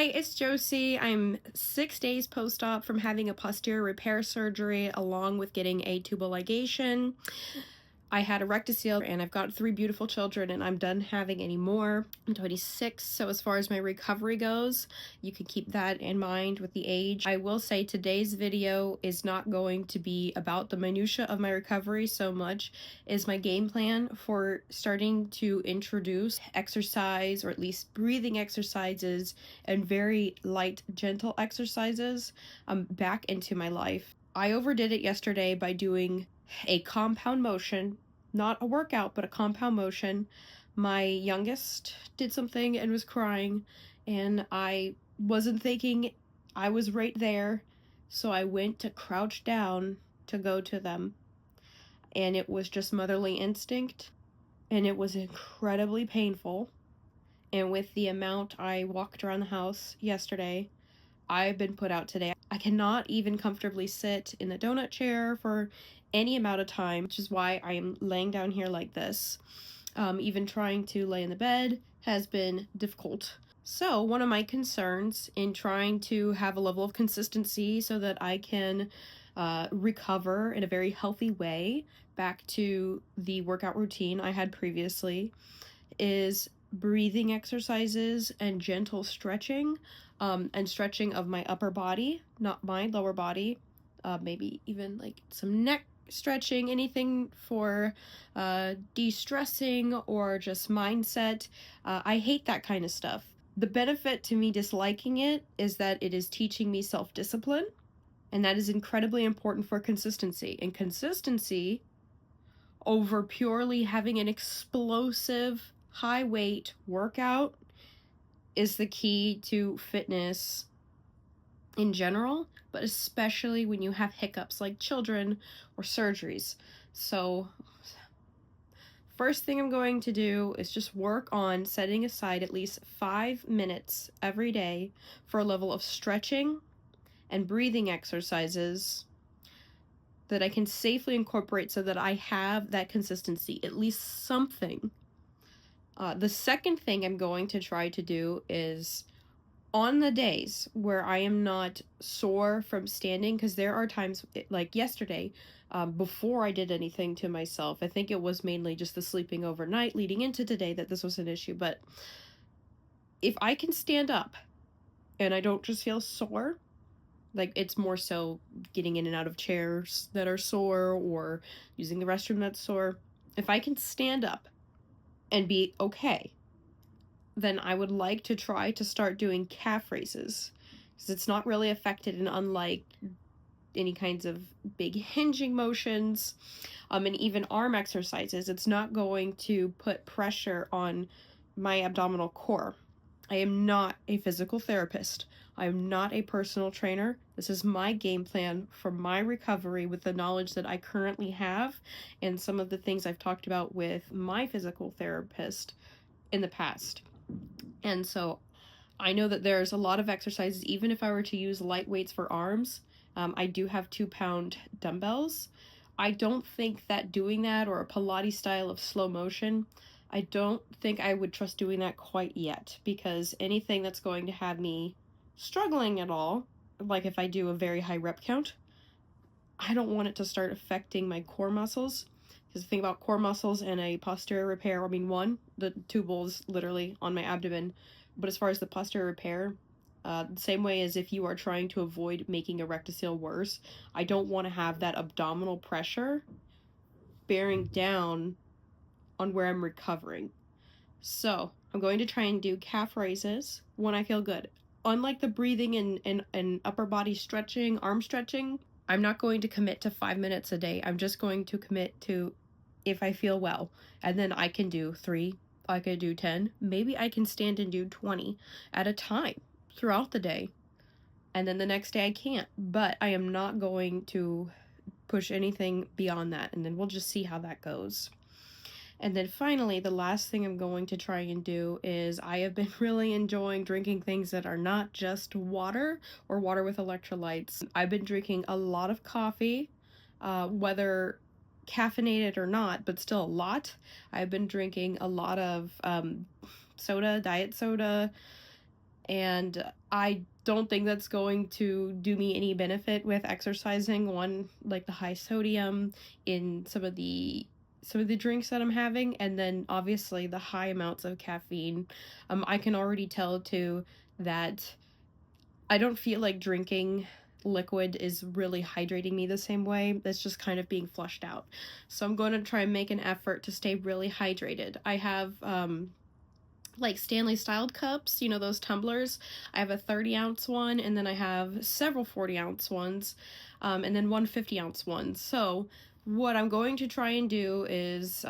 Hi, it's Josie. I'm 6 days post-op from having a posterior repair surgery along with getting a tubal ligation. I had a rectocele and I've got 3 beautiful children and I'm done having any more. I'm 26, so as far as my recovery goes, you can keep that in mind with the age. I will say today's video is not going to be about the minutia of my recovery so much as my game plan for starting to introduce exercise, or at least breathing exercises and very light, gentle exercises back into my life. I overdid it yesterday by doing a compound motion, not a workout, but a compound motion. My youngest did something and was crying, and I wasn't thinking. I was right there, so I went to crouch down to go to them, and it was just motherly instinct, and it was incredibly painful. And with the amount I walked around the house yesterday, I've been put out today. I cannot even comfortably sit in the donut chair for any amount of time, which is why I am laying down here like this. Even trying to lay in the bed has been difficult. So one of my concerns in trying to have a level of consistency so that I can recover in a very healthy way back to the workout routine I had previously is breathing exercises and gentle stretching, and stretching of my upper body, not my lower body. Maybe even like some neck stretching, anything for de-stressing or just mindset. I hate that kind of stuff. The benefit to me disliking it is that it is teaching me self-discipline, and that is incredibly important for consistency. And consistency over purely having an explosive high weight workout is the key to fitness in general, but especially when you have hiccups like children or surgeries. So first thing I'm going to do is just work on setting aside at least 5 minutes every day for a level of stretching and breathing exercises that I can safely incorporate so that I have that consistency, at least something. The second thing I'm going to try to do is on the days where I am not sore from standing, because there are times like yesterday, before I did anything to myself, I think it was mainly just the sleeping overnight leading into today that this was an issue, but if I can stand up and I don't just feel sore, like it's more so getting in and out of chairs that are sore or using the restroom that's sore, if I can stand up and be okay, then I would like to try to start doing calf raises, because it's not really affected, and unlike any kinds of big hinging motions, and even arm exercises, it's not going to put pressure on my abdominal core. I am not a physical therapist. I am not a personal trainer. This is my game plan for my recovery with the knowledge that I currently have and some of the things I've talked about with my physical therapist in the past. And so I know that there's a lot of exercises, even if I were to use light weights for arms. I do have 2-pound dumbbells. I don't think that doing that, or a Pilates style of slow motion, I don't think I would trust doing that quite yet, because anything that's going to have me struggling at all, like if I do a very high rep count, I don't want it to start affecting my core muscles. Because the thing about core muscles and a posterior repair, I mean, one, the tubal is literally on my abdomen, but as far as the posterior repair, the same way as if you are trying to avoid making a rectocele worse, I don't want to have that abdominal pressure bearing down on where I'm recovering. So I'm going to try and do calf raises when I feel good. Unlike the breathing and upper body stretching, arm stretching, I'm not going to commit to 5 minutes a day. I'm just going to commit to if I feel well. And then I can do 3, I could do 10, maybe I can stand and do 20 at a time throughout the day. And then the next day I can't. But I am not going to push anything beyond that. And then we'll just see how that goes. And then finally, the last thing I'm going to try and do is I have been really enjoying drinking things that are not just water or water with electrolytes. I've been drinking a lot of coffee, whether caffeinated or not, but still a lot. I've been drinking a lot of soda, diet soda, and I don't think that's going to do me any benefit with exercising. One, like the high sodium in some of the drinks that I'm having, and then obviously the high amounts of caffeine. I can already tell too that I don't feel like drinking liquid is really hydrating me the same way. That's just kind of being flushed out. So I'm going to try and make an effort to stay really hydrated. I have like Stanley styled cups, you know, those tumblers. I have a 30-ounce one, and then I have several 40-ounce ones, and then one 50-ounce one. So what I'm going to try and do is,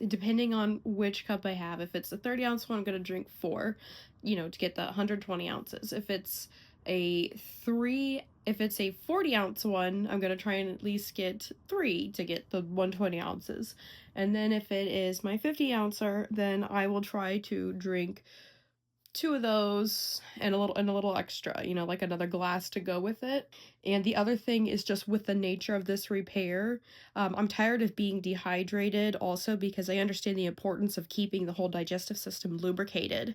depending on which cup I have, if it's a 30-ounce one, I'm going to drink 4, you know, to get the 120 ounces. If it's a 40-ounce one, I'm going to try and at least get 3 to get the 120 ounces. And then if it is my 50-ouncer, then I will try to drink 2 of those and a little extra, you know, like another glass to go with it. And the other thing is just with the nature of this repair, I'm tired of being dehydrated also because I understand the importance of keeping the whole digestive system lubricated.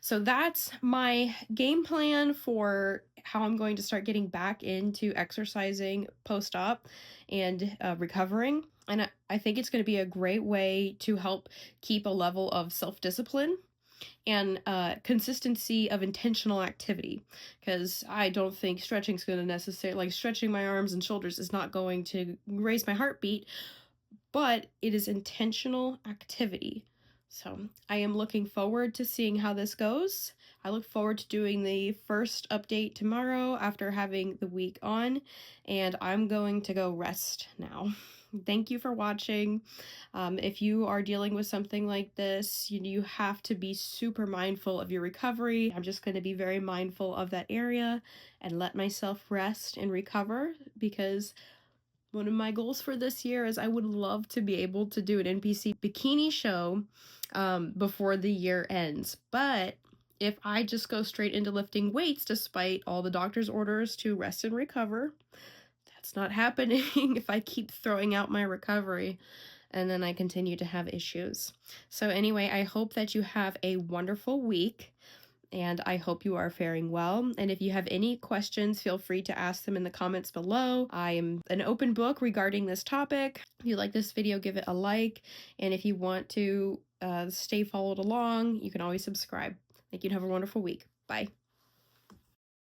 So that's my game plan for how I'm going to start getting back into exercising post-op and recovering. And I think it's going to be a great way to help keep a level of self-discipline and consistency of intentional activity, because I don't think stretching is going to necessarily, like stretching my arms and shoulders is not going to raise my heartbeat, but it is intentional activity. So I am looking forward to seeing how this goes. I look forward to doing the first update tomorrow after having the week on, and I'm going to go rest now. Thank you for watching. If you are dealing with something like this, you have to be super mindful of your recovery. I'm just going to be very mindful of that area and let myself rest and recover, because one of my goals for this year is I would love to be able to do an NPC bikini show before the year ends. But if I just go straight into lifting weights despite all the doctor's orders to rest and recover, that's not happening if I keep throwing out my recovery and then I continue to have issues. So anyway, I hope that you have a wonderful week, and I hope you are faring well. And if you have any questions, feel free to ask them in the comments below. I am an open book regarding this topic. If you like this video, give it a like. And if you want to stay followed along, you can always subscribe. Thank you and have a wonderful week. Bye.